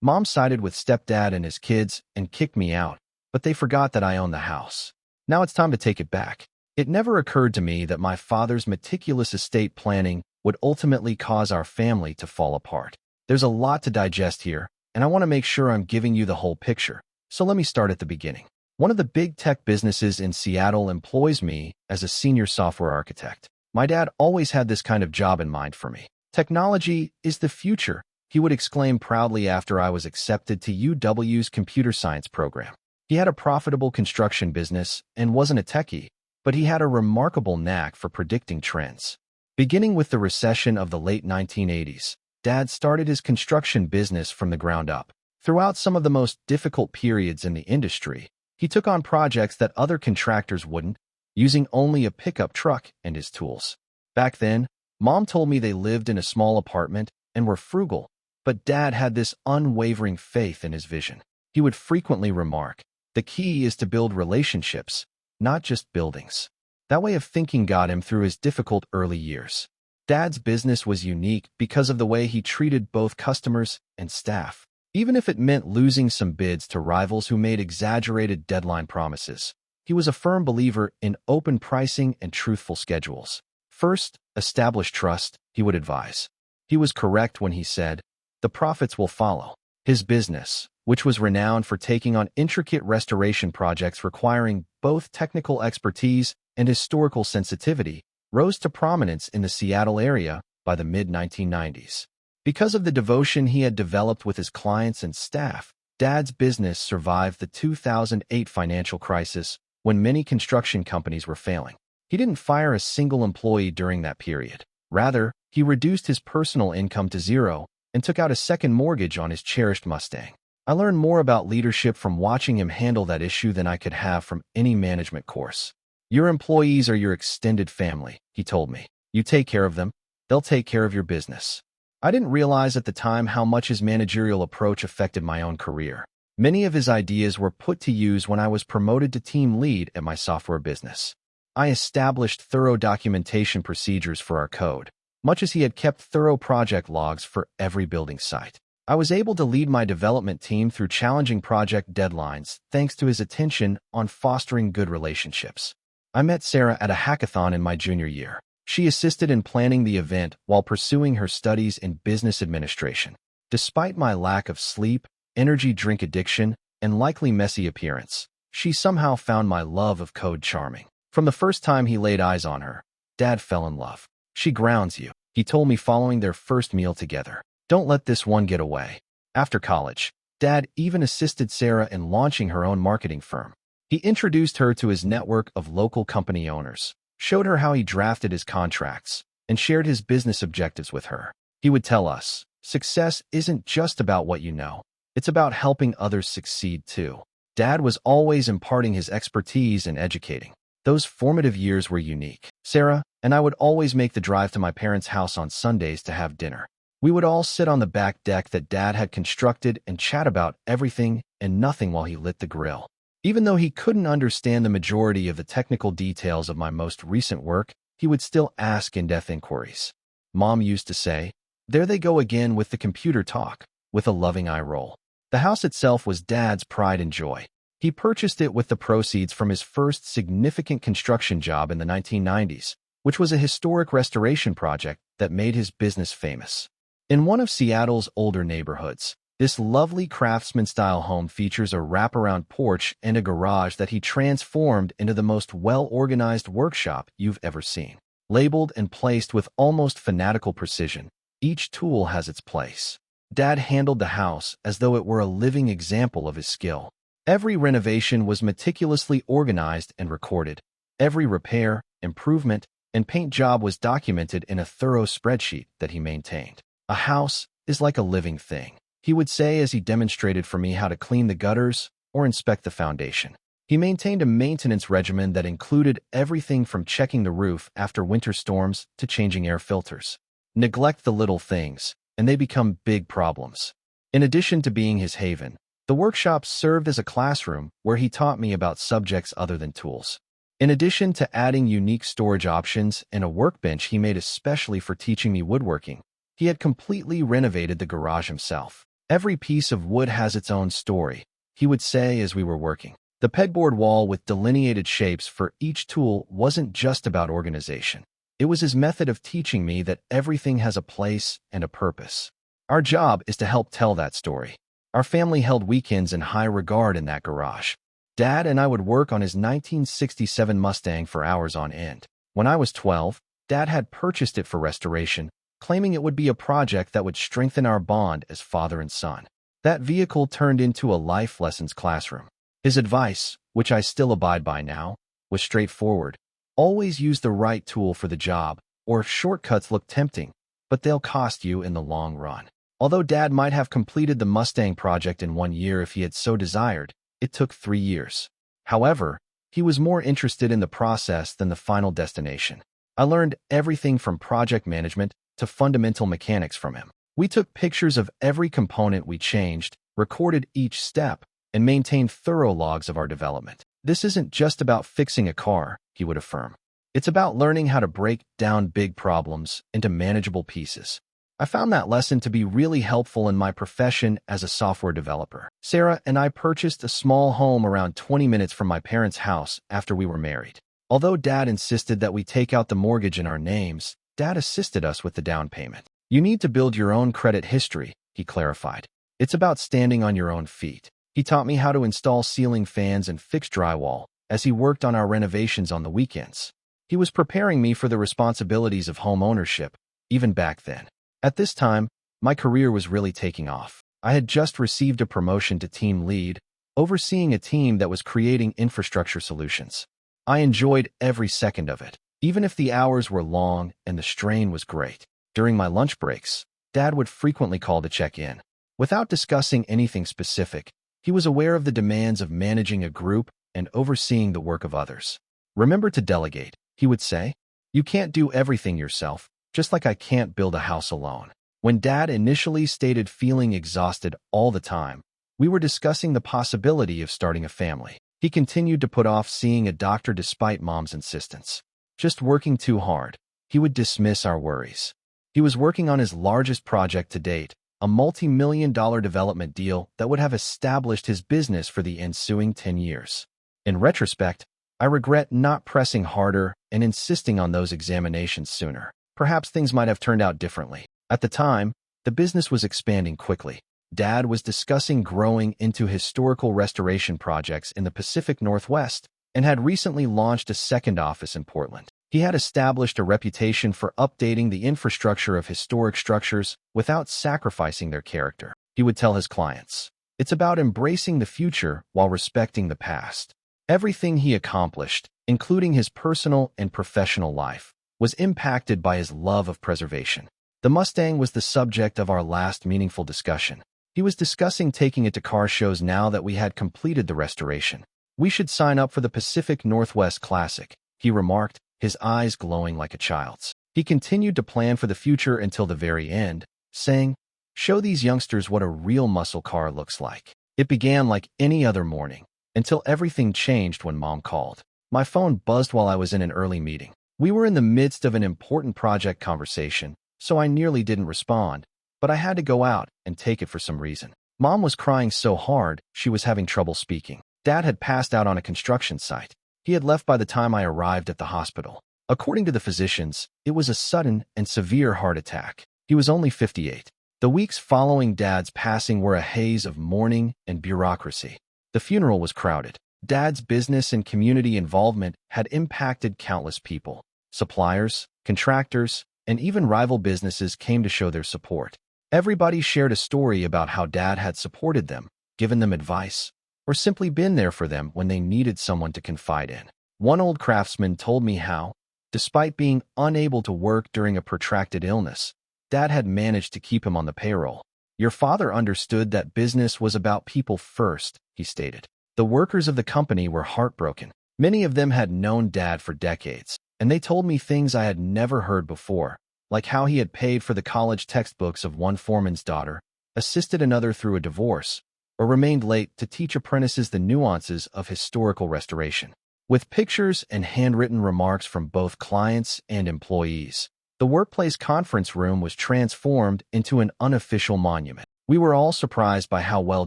Mom sided with stepdad and his kids and kicked me out, but they forgot that I own the house. Now it's time to take it back. It never occurred to me that my father's meticulous estate planning would ultimately cause our family to fall apart. There's a lot to digest here, and I want to make sure I'm giving you the whole picture. So let me start at the beginning. One of the big tech businesses in Seattle employs me as a senior software architect. My dad always had this kind of job in mind for me. Technology is the future, he would exclaim proudly after I was accepted to UW's computer science program. He had a profitable construction business and wasn't a techie, but he had a remarkable knack for predicting trends. Beginning with the recession of the late 1980s, Dad started his construction business from the ground up. Throughout some of the most difficult periods in the industry, he took on projects that other contractors wouldn't, using only a pickup truck and his tools. Back then, Mom told me they lived in a small apartment and were frugal, but Dad had this unwavering faith in his vision. He would frequently remark, "The key is to build relationships, not just buildings." That way of thinking got him through his difficult early years. Dad's business was unique because of the way he treated both customers and staff, even if it meant losing some bids to rivals who made exaggerated deadline promises. He was a firm believer in open pricing and truthful schedules. First, establish trust, he would advise. He was correct when he said, "The profits will follow." His business, which was renowned for taking on intricate restoration projects requiring both technical expertise and historical sensitivity, rose to prominence in the Seattle area by the mid-1990s. Because of the devotion he had developed with his clients and staff, Dad's business survived the 2008 financial crisis when many construction companies were failing. He didn't fire a single employee during that period. Rather, he reduced his personal income to zero and took out a second mortgage on his cherished Mustang. I learned more about leadership from watching him handle that issue than I could have from any management course. "Your employees are your extended family," he told me. "You take care of them, they'll take care of your business." I didn't realize at the time how much his managerial approach affected my own career. Many of his ideas were put to use when I was promoted to team lead at my software business. I established thorough documentation procedures for our code, much as he had kept thorough project logs for every building site. I was able to lead my development team through challenging project deadlines thanks to his attention on fostering good relationships. I met Sarah at a hackathon in my junior year. She assisted in planning the event while pursuing her studies in business administration. Despite my lack of sleep, energy drink addiction, and likely messy appearance, she somehow found my love of code charming. From the first time he laid eyes on her, Dad fell in love. "She grounds you," he told me following their first meal together. "Don't let this one get away." After college, Dad even assisted Sarah in launching her own marketing firm. He introduced her to his network of local company owners, showed her how he drafted his contracts, and shared his business objectives with her. He would tell us, "Success isn't just about what you know. It's about helping others succeed too." Dad was always imparting his expertise and educating. Those formative years were unique. Sarah and I would always make the drive to my parents' house on Sundays to have dinner. We would all sit on the back deck that Dad had constructed and chat about everything and nothing while he lit the grill. Even though he couldn't understand the majority of the technical details of my most recent work, he would still ask in-depth inquiries. Mom used to say, "There they go again with the computer talk," with a loving eye roll. The house itself was Dad's pride and joy. He purchased it with the proceeds from his first significant construction job in the 1990s, which was a historic restoration project that made his business famous. In one of Seattle's older neighborhoods, this lovely craftsman-style home features a wraparound porch and a garage that he transformed into the most well-organized workshop you've ever seen. Labeled and placed with almost fanatical precision, each tool has its place. Dad handled the house as though it were a living example of his skill. Every renovation was meticulously organized and recorded. Every repair, improvement, and paint job was documented in a thorough spreadsheet that he maintained. "A house is like a living thing," he would say as he demonstrated for me how to clean the gutters or inspect the foundation. He maintained a maintenance regimen that included everything from checking the roof after winter storms to changing air filters. Neglect the little things, and they become big problems. In addition to being his haven, the workshop served as a classroom where he taught me about subjects other than tools. In addition to adding unique storage options and a workbench he made especially for teaching me woodworking, he had completely renovated the garage himself. Every piece of wood has its own story, he would say as we were working. The pegboard wall with delineated shapes for each tool wasn't just about organization. It was his method of teaching me that everything has a place and a purpose. Our job is to help tell that story. Our family held weekends in high regard in that garage. Dad and I would work on his 1967 Mustang for hours on end. When I was 12, Dad had purchased it for restoration, claiming it would be a project that would strengthen our bond as father and son. That vehicle turned into a life lessons classroom. His advice, which I still abide by now, was straightforward. Always use the right tool for the job, or shortcuts look tempting, but they'll cost you in the long run. Although Dad might have completed the Mustang project in 1 year if he had so desired, it took 3 years. However, he was more interested in the process than the final destination. I learned everything from project management to fundamental mechanics from him. We took pictures of every component we changed, recorded each step, and maintained thorough logs of our development. This isn't just about fixing a car, he would affirm. It's about learning how to break down big problems into manageable pieces. I found that lesson to be really helpful in my profession as a software developer. Sarah and I purchased a small home around 20 minutes from my parents' house after we were married. Although Dad insisted that we take out the mortgage in our names, Dad assisted us with the down payment. You need to build your own credit history, he clarified. It's about standing on your own feet. He taught me how to install ceiling fans and fix drywall as he worked on our renovations on the weekends. He was preparing me for the responsibilities of home ownership, even back then. At this time, my career was really taking off. I had just received a promotion to team lead, overseeing a team that was creating infrastructure solutions. I enjoyed every second of it, even if the hours were long and the strain was great. During my lunch breaks, Dad would frequently call to check in. Without discussing anything specific, he was aware of the demands of managing a group and overseeing the work of others. Remember to delegate, he would say. You can't do everything yourself, just like I can't build a house alone. When Dad initially stated feeling exhausted all the time, we were discussing the possibility of starting a family. He continued to put off seeing a doctor despite Mom's insistence. Just working too hard, he would dismiss our worries. He was working on his largest project to date, a multi-million-dollar development deal that would have established his business for the ensuing 10 years. In retrospect, I regret not pressing harder and insisting on those examinations sooner. Perhaps things might have turned out differently. At the time, the business was expanding quickly. Dad was discussing growing into historical restoration projects in the Pacific Northwest and had recently launched a second office in Portland. He had established a reputation for updating the infrastructure of historic structures without sacrificing their character. He would tell his clients, "It's about embracing the future while respecting the past." Everything he accomplished, including his personal and professional life, was impacted by his love of preservation. The Mustang was the subject of our last meaningful discussion. He was discussing taking it to car shows now that we had completed the restoration. "We should sign up for the Pacific Northwest Classic," he remarked, his eyes glowing like a child's. He continued to plan for the future until the very end, saying, "Show these youngsters what a real muscle car looks like." It began like any other morning, until everything changed when Mom called. My phone buzzed while I was in an early meeting. We were in the midst of an important project conversation, so I nearly didn't respond, but I had to go out and take it for some reason. Mom was crying so hard, she was having trouble speaking. Dad had passed out on a construction site. He had left by the time I arrived at the hospital. According to the physicians, it was a sudden and severe heart attack. He was only 58. The weeks following Dad's passing were a haze of mourning and bureaucracy. The funeral was crowded. Dad's business and community involvement had impacted countless people. Suppliers, contractors, and even rival businesses came to show their support. Everybody shared a story about how Dad had supported them, given them advice, or simply been there for them when they needed someone to confide in. One old craftsman told me how, despite being unable to work during a protracted illness, Dad had managed to keep him on the payroll. "Your father understood that business was about people first," he stated. The workers of the company were heartbroken. Many of them had known Dad for decades, and they told me things I had never heard before, like how he had paid for the college textbooks of one foreman's daughter, assisted another through a divorce, or remained late to teach apprentices the nuances of historical restoration. With pictures and handwritten remarks from both clients and employees, the workplace conference room was transformed into an unofficial monument. We were all surprised by how well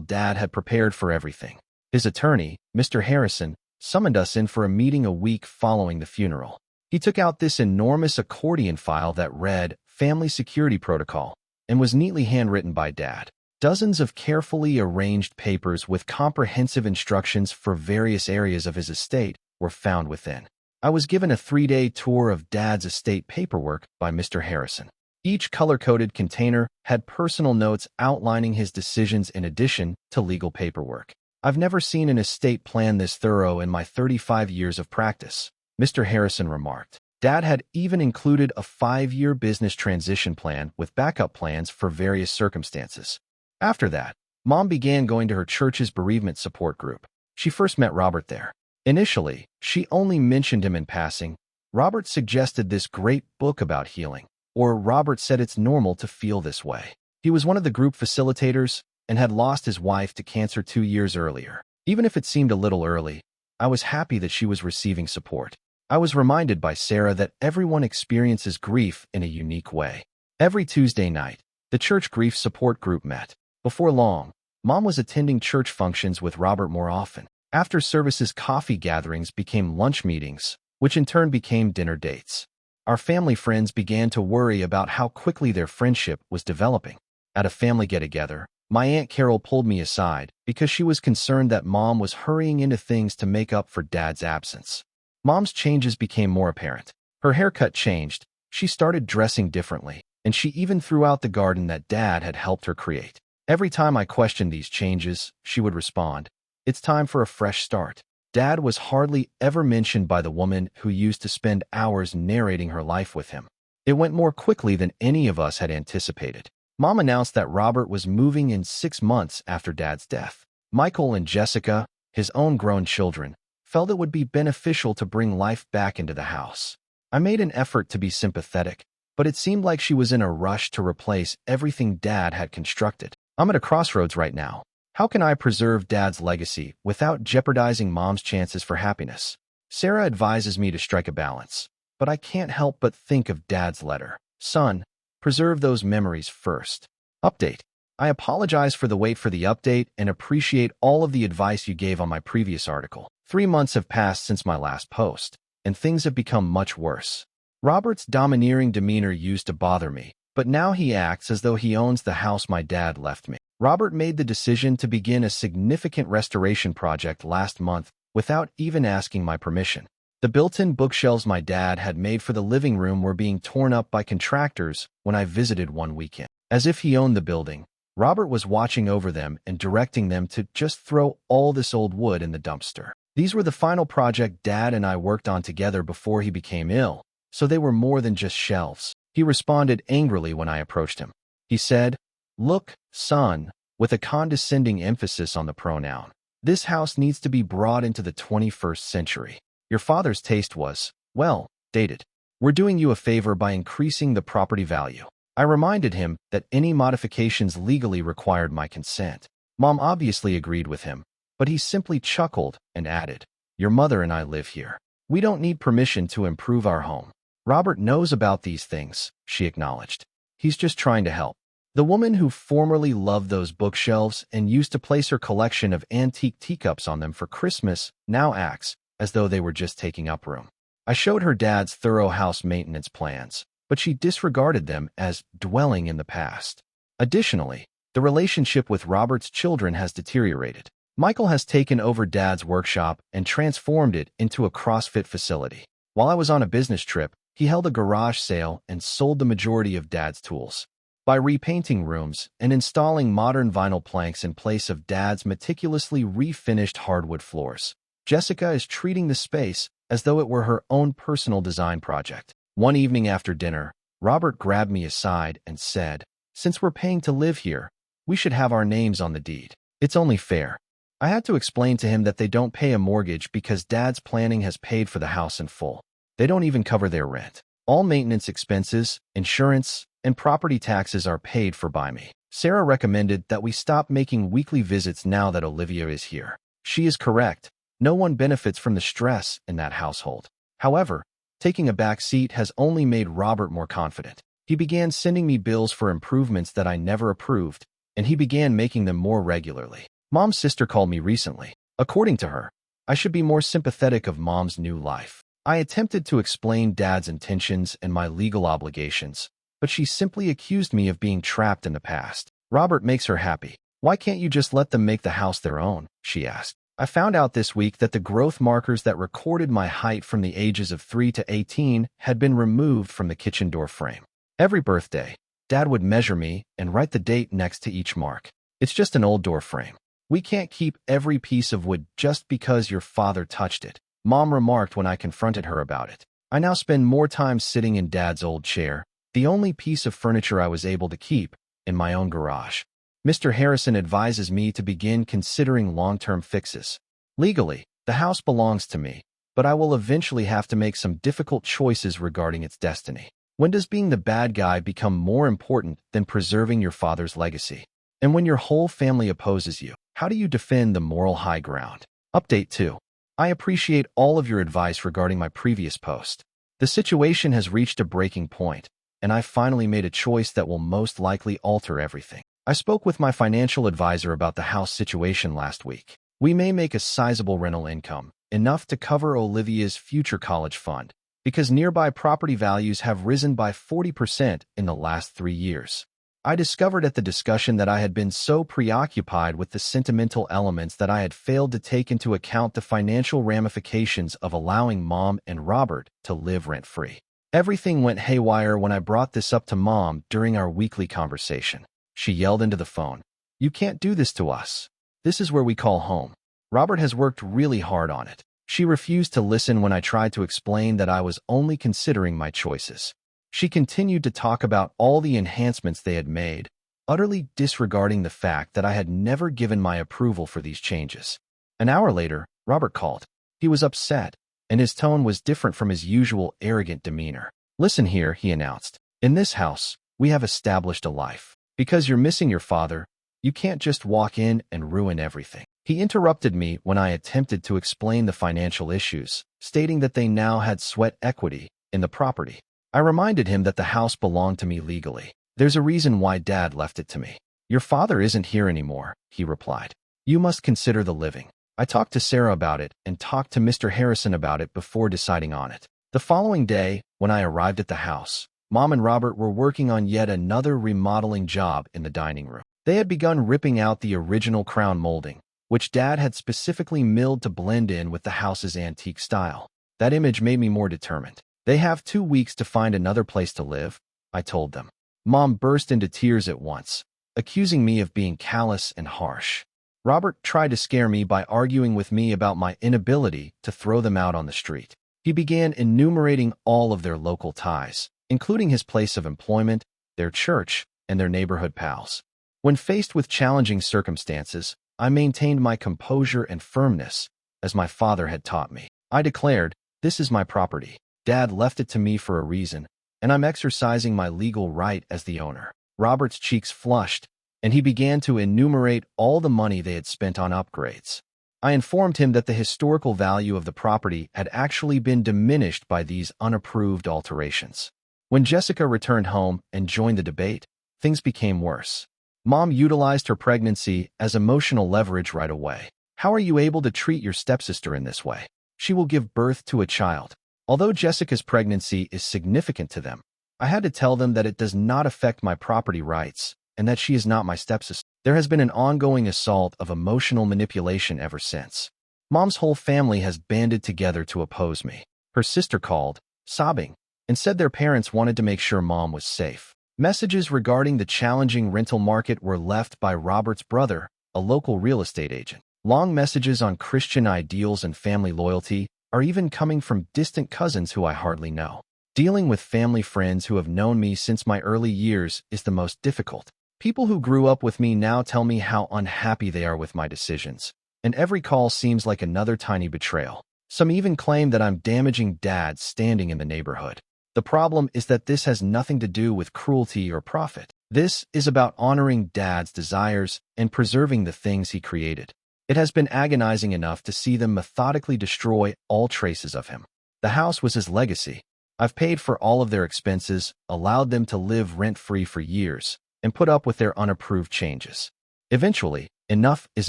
Dad had prepared for everything. His attorney, Mr. Harrison, summoned us in for a meeting a week following the funeral. He took out this enormous accordion file that read Family Security Protocol and was neatly handwritten by Dad. Dozens of carefully arranged papers with comprehensive instructions for various areas of his estate were found within. I was given a 3-day tour of Dad's estate paperwork by Mr. Harrison. Each color-coded container had personal notes outlining his decisions in addition to legal paperwork. I've never seen an estate plan this thorough in my 35 years of practice, Mr. Harrison remarked. Dad had even included a 5-year business transition plan with backup plans for various circumstances. After that, Mom began going to her church's bereavement support group. She first met Robert there. Initially, she only mentioned him in passing. Robert suggested this great book about healing, or Robert said it's normal to feel this way. He was one of the group facilitators and had lost his wife to cancer 2 years earlier. Even if it seemed a little early, I was happy that she was receiving support. I was reminded by Sarah that everyone experiences grief in a unique way. Every Tuesday night, the church grief support group met. Before long, Mom was attending church functions with Robert more often. After services, coffee gatherings became lunch meetings, which in turn became dinner dates. Our family friends began to worry about how quickly their friendship was developing. At a family get-together, my Aunt Carol pulled me aside because she was concerned that Mom was hurrying into things to make up for Dad's absence. Mom's changes became more apparent. Her haircut changed, she started dressing differently, and she even threw out the garden that Dad had helped her create. Every time I questioned these changes, she would respond, "It's time for a fresh start." Dad was hardly ever mentioned by the woman who used to spend hours narrating her life with him. It went more quickly than any of us had anticipated. Mom announced that Robert was moving in 6 months after Dad's death. Michael and Jessica, his own grown children, felt it would be beneficial to bring life back into the house. I made an effort to be sympathetic, but it seemed like she was in a rush to replace everything Dad had constructed. I'm at a crossroads right now. How can I preserve Dad's legacy without jeopardizing Mom's chances for happiness? Sarah advises me to strike a balance, but I can't help but think of Dad's letter. Son, preserve those memories first. Update. I apologize for the wait for the update and appreciate all of the advice you gave on my previous article. 3 months have passed since my last post, and things have become much worse. Robert's domineering demeanor used to bother me, but now he acts as though he owns the house my dad left me. Robert made the decision to begin a significant restoration project last month without even asking my permission. The built-in bookshelves my dad had made for the living room were being torn up by contractors when I visited one weekend. As if he owned the building, Robert was watching over them and directing them to just throw all this old wood in the dumpster. These were the final project Dad and I worked on together before he became ill, so they were more than just shelves. He responded angrily when I approached him. He said, "Look, son," with a condescending emphasis on the pronoun. "This house needs to be brought into the 21st century. Your father's taste was, well, dated. We're doing you a favor by increasing the property value." I reminded him that any modifications legally required my consent. Mom obviously agreed with him, but he simply chuckled and added, "Your mother and I live here. We don't need permission to improve our home." "Robert knows about these things," she acknowledged. "He's just trying to help." The woman who formerly loved those bookshelves and used to place her collection of antique teacups on them for Christmas now acts as though they were just taking up room. I showed her Dad's thorough house maintenance plans, but she disregarded them as dwelling in the past. Additionally, the relationship with Robert's children has deteriorated. Michael has taken over Dad's workshop and transformed it into a CrossFit facility. While I was on a business trip, he held a garage sale and sold the majority of Dad's tools. By repainting rooms and installing modern vinyl planks in place of Dad's meticulously refinished hardwood floors, Jessica is treating the space as though it were her own personal design project. One evening after dinner, Robert grabbed me aside and said, "Since we're paying to live here, we should have our names on the deed. It's only fair." I had to explain to him that they don't pay a mortgage because Dad's planning has paid for the house in full. They don't even cover their rent. All maintenance expenses, insurance, and property taxes are paid for by me. Sarah recommended that we stop making weekly visits now that Olivia is here. She is correct. No one benefits from the stress in that household. However, taking a back seat has only made Robert more confident. He began sending me bills for improvements that I never approved, and he began making them more regularly. Mom's sister called me recently. According to her, I should be more sympathetic of Mom's new life. I attempted to explain Dad's intentions and my legal obligations, but she simply accused me of being trapped in the past. Robert makes her happy. Why can't you just let them make the house their own? She asked. I found out this week that the growth markers that recorded my height from the ages of 3 to 18 had been removed from the kitchen door frame. Every birthday, Dad would measure me and write the date next to each mark. It's just an old door frame. We can't keep every piece of wood just because your father touched it, Mom remarked when I confronted her about it. I now spend more time sitting in Dad's old chair, the only piece of furniture I was able to keep, in my own garage. Mr. Harrison advises me to begin considering long-term fixes. Legally, the house belongs to me, but I will eventually have to make some difficult choices regarding its destiny. When does being the bad guy become more important than preserving your father's legacy? And when your whole family opposes you, how do you defend the moral high ground? Update 2. I appreciate all of your advice regarding my previous post. The situation has reached a breaking point, and I finally made a choice that will most likely alter everything. I spoke with my financial advisor about the house situation last week. We may make a sizable rental income, enough to cover Olivia's future college fund, because nearby property values have risen by 40% in the last 3 years. I discovered at the discussion that I had been so preoccupied with the sentimental elements that I had failed to take into account the financial ramifications of allowing Mom and Robert to live rent-free. Everything went haywire when I brought this up to Mom during our weekly conversation. She yelled into the phone, "You can't do this to us. This is where we call home. Robert has worked really hard on it." She refused to listen when I tried to explain that I was only considering my choices. She continued to talk about all the enhancements they had made, utterly disregarding the fact that I had never given my approval for these changes. An hour later, Robert called. He was upset, and his tone was different from his usual arrogant demeanor. "Listen here," he announced. "In this house, we have established a life. Because you're missing your father, you can't just walk in and ruin everything." He interrupted me when I attempted to explain the financial issues, stating that they now had sweat equity in the property. I reminded him that the house belonged to me legally. "There's a reason why Dad left it to me. Your father isn't here anymore," he replied. "You must consider the living." I talked to Sarah about it and talked to Mr. Harrison about it before deciding on it. The following day, when I arrived at the house, Mom and Robert were working on yet another remodeling job in the dining room. They had begun ripping out the original crown molding, which Dad had specifically milled to blend in with the house's antique style. That image made me more determined. "They have 2 weeks to find another place to live," I told them. Mom burst into tears at once, accusing me of being callous and harsh. Robert tried to scare me by arguing with me about my inability to throw them out on the street. He began enumerating all of their local ties, including his place of employment, their church, and their neighborhood pals. When faced with challenging circumstances, I maintained my composure and firmness, as my father had taught me. I declared, "This is my property. Dad left it to me for a reason, and I'm exercising my legal right as the owner." Robert's cheeks flushed, and he began to enumerate all the money they had spent on upgrades. I informed him that the historical value of the property had actually been diminished by these unapproved alterations. When Jessica returned home and joined the debate, things became worse. Mom utilized her pregnancy as emotional leverage right away. "How are you able to treat your stepsister in this way? She will give birth to a child." Although Jessica's pregnancy is significant to them, I had to tell them that it does not affect my property rights and that she is not my stepsister. There has been an ongoing assault of emotional manipulation ever since. Mom's whole family has banded together to oppose me. Her sister called, sobbing, and said their parents wanted to make sure Mom was safe. Messages regarding the challenging rental market were left by Robert's brother, a local real estate agent. Long messages on Christian ideals and family loyalty are even coming from distant cousins who I hardly know. Dealing with family friends who have known me since my early years is the most difficult. People who grew up with me now tell me how unhappy they are with my decisions, and every call seems like another tiny betrayal. Some even claim that I'm damaging Dad's standing in the neighborhood. The problem is that this has nothing to do with cruelty or profit. This is about honoring Dad's desires and preserving the things he created. It has been agonizing enough to see them methodically destroy all traces of him. The house was his legacy. I've paid for all of their expenses, allowed them to live rent-free for years, and put up with their unapproved changes. Eventually, enough is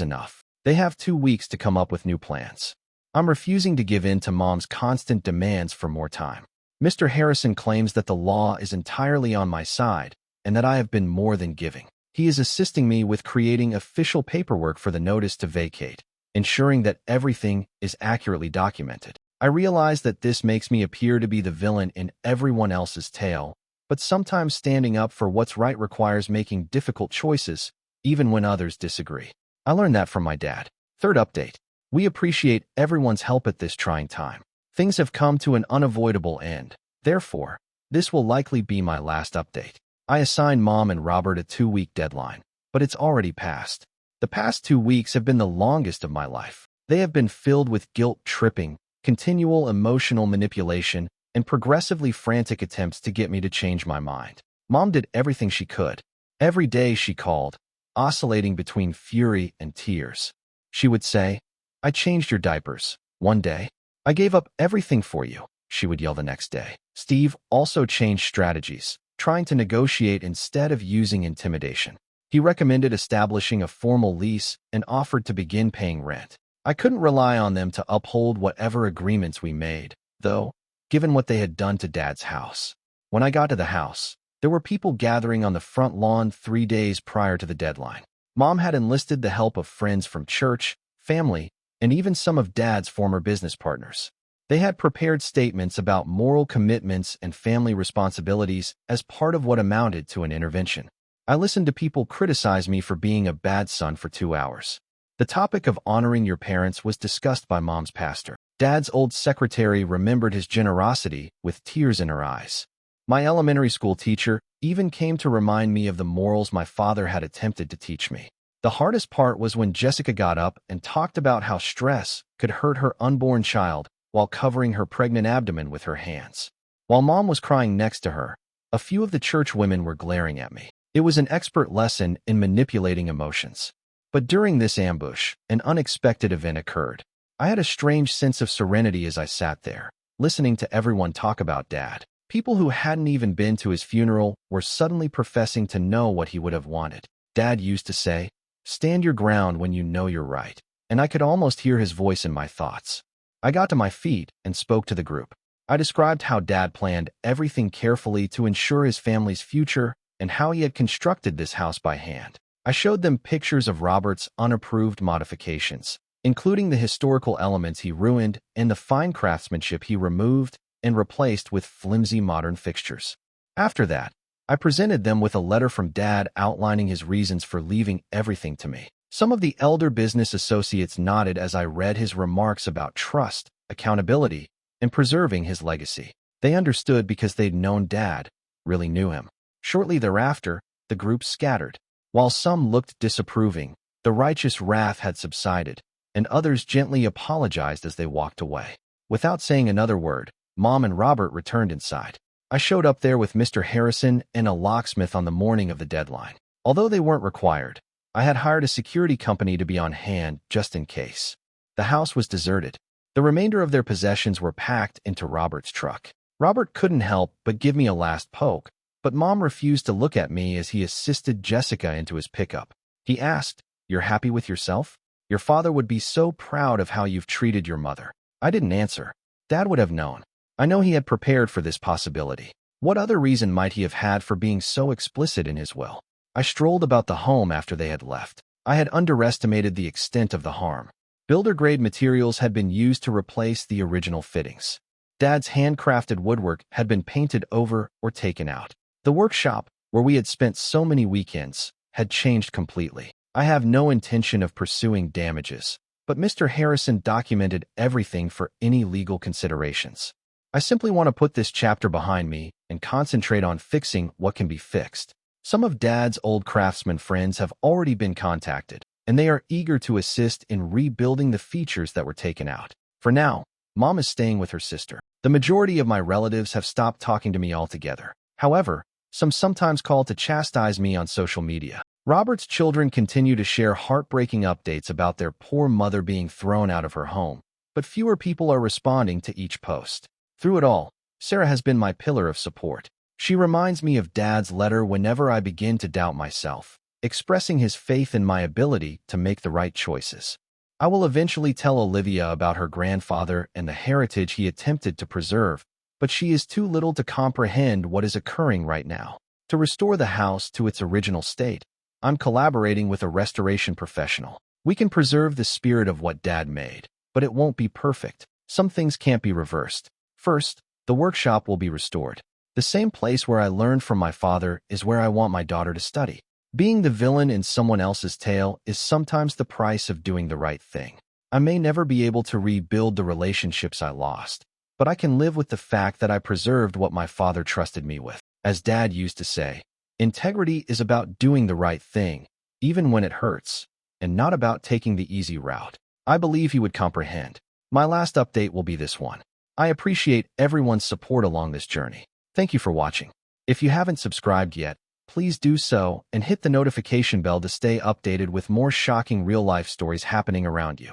enough. They have 2 weeks to come up with new plans. I'm refusing to give in to Mom's constant demands for more time. Mr. Harrison claims that the law is entirely on my side and that I have been more than giving. He is assisting me with creating official paperwork for the notice to vacate, ensuring that everything is accurately documented. I realize that this makes me appear to be the villain in everyone else's tale, but sometimes standing up for what's right requires making difficult choices, even when others disagree. I learned that from my dad. Third update. We appreciate everyone's help at this trying time. Things have come to an unavoidable end. Therefore, this will likely be my last update. I assigned Mom and Robert a 2-week deadline, but it's already passed. The past 2 weeks have been the longest of my life. They have been filled with guilt-tripping, continual emotional manipulation, and progressively frantic attempts to get me to change my mind. Mom did everything she could. Every day she called, oscillating between fury and tears. She would say, "I changed your diapers." One day, "I gave up everything for you," she would yell the next day. Steve also changed strategies, trying to negotiate instead of using intimidation. He recommended establishing a formal lease and offered to begin paying rent. I couldn't rely on them to uphold whatever agreements we made, though, given what they had done to Dad's house. When I got to the house, there were people gathering on the front lawn 3 days prior to the deadline. Mom had enlisted the help of friends from church, family, and even some of Dad's former business partners. They had prepared statements about moral commitments and family responsibilities as part of what amounted to an intervention. I listened to people criticize me for being a bad son for 2 hours. The topic of honoring your parents was discussed by Mom's pastor. Dad's old secretary remembered his generosity with tears in her eyes. My elementary school teacher even came to remind me of the morals my father had attempted to teach me. The hardest part was when Jessica got up and talked about how stress could hurt her unborn child while covering her pregnant abdomen with her hands. While Mom was crying next to her, a few of the church women were glaring at me. It was an expert lesson in manipulating emotions. But during this ambush, an unexpected event occurred. I had a strange sense of serenity as I sat there, listening to everyone talk about Dad. People who hadn't even been to his funeral were suddenly professing to know what he would have wanted. Dad used to say, "Stand your ground when you know you're right," and I could almost hear his voice in my thoughts. I got to my feet and spoke to the group. I described how Dad planned everything carefully to ensure his family's future and how he had constructed this house by hand. I showed them pictures of Robert's unapproved modifications, including the historical elements he ruined and the fine craftsmanship he removed and replaced with flimsy modern fixtures. After that, I presented them with a letter from Dad outlining his reasons for leaving everything to me. Some of the elder business associates nodded as I read his remarks about trust, accountability, and preserving his legacy. They understood because they'd known Dad, really knew him. Shortly thereafter, the group scattered. While some looked disapproving, the righteous wrath had subsided, and others gently apologized as they walked away. Without saying another word, Mom and Robert returned inside. I showed up there with Mr. Harrison and a locksmith on the morning of the deadline. Although they weren't required, I had hired a security company to be on hand just in case. The house was deserted. The remainder of their possessions were packed into Robert's truck. Robert couldn't help but give me a last poke, but Mom refused to look at me as he assisted Jessica into his pickup. He asked, "You're happy with yourself? Your father would be so proud of how you've treated your mother." I didn't answer. Dad would have known. I know he had prepared for this possibility. What other reason might he have had for being so explicit in his will? I strolled about the home after they had left. I had underestimated the extent of the harm. Builder-grade materials had been used to replace the original fittings. Dad's handcrafted woodwork had been painted over or taken out. The workshop, where we had spent so many weekends, had changed completely. I have no intention of pursuing damages, but Mr. Harrison documented everything for any legal considerations. I simply want to put this chapter behind me and concentrate on fixing what can be fixed. Some of Dad's old craftsman friends have already been contacted, and they are eager to assist in rebuilding the features that were taken out. For now, Mom is staying with her sister. The majority of my relatives have stopped talking to me altogether. However, some sometimes call to chastise me on social media. Robert's children continue to share heartbreaking updates about their poor mother being thrown out of her home, but fewer people are responding to each post. Through it all, Sarah has been my pillar of support. She reminds me of Dad's letter whenever I begin to doubt myself, expressing his faith in my ability to make the right choices. I will eventually tell Olivia about her grandfather and the heritage he attempted to preserve, but she is too little to comprehend what is occurring right now. To restore the house to its original state, I'm collaborating with a restoration professional. We can preserve the spirit of what Dad made, but it won't be perfect. Some things can't be reversed. First, the workshop will be restored. The same place where I learned from my father is where I want my daughter to study. Being the villain in someone else's tale is sometimes the price of doing the right thing. I may never be able to rebuild the relationships I lost, but I can live with the fact that I preserved what my father trusted me with. As Dad used to say, integrity is about doing the right thing, even when it hurts, and not about taking the easy route. I believe he would comprehend. My last update will be this one. I appreciate everyone's support along this journey. Thank you for watching. If you haven't subscribed yet, please do so and hit the notification bell to stay updated with more shocking real-life stories happening around you.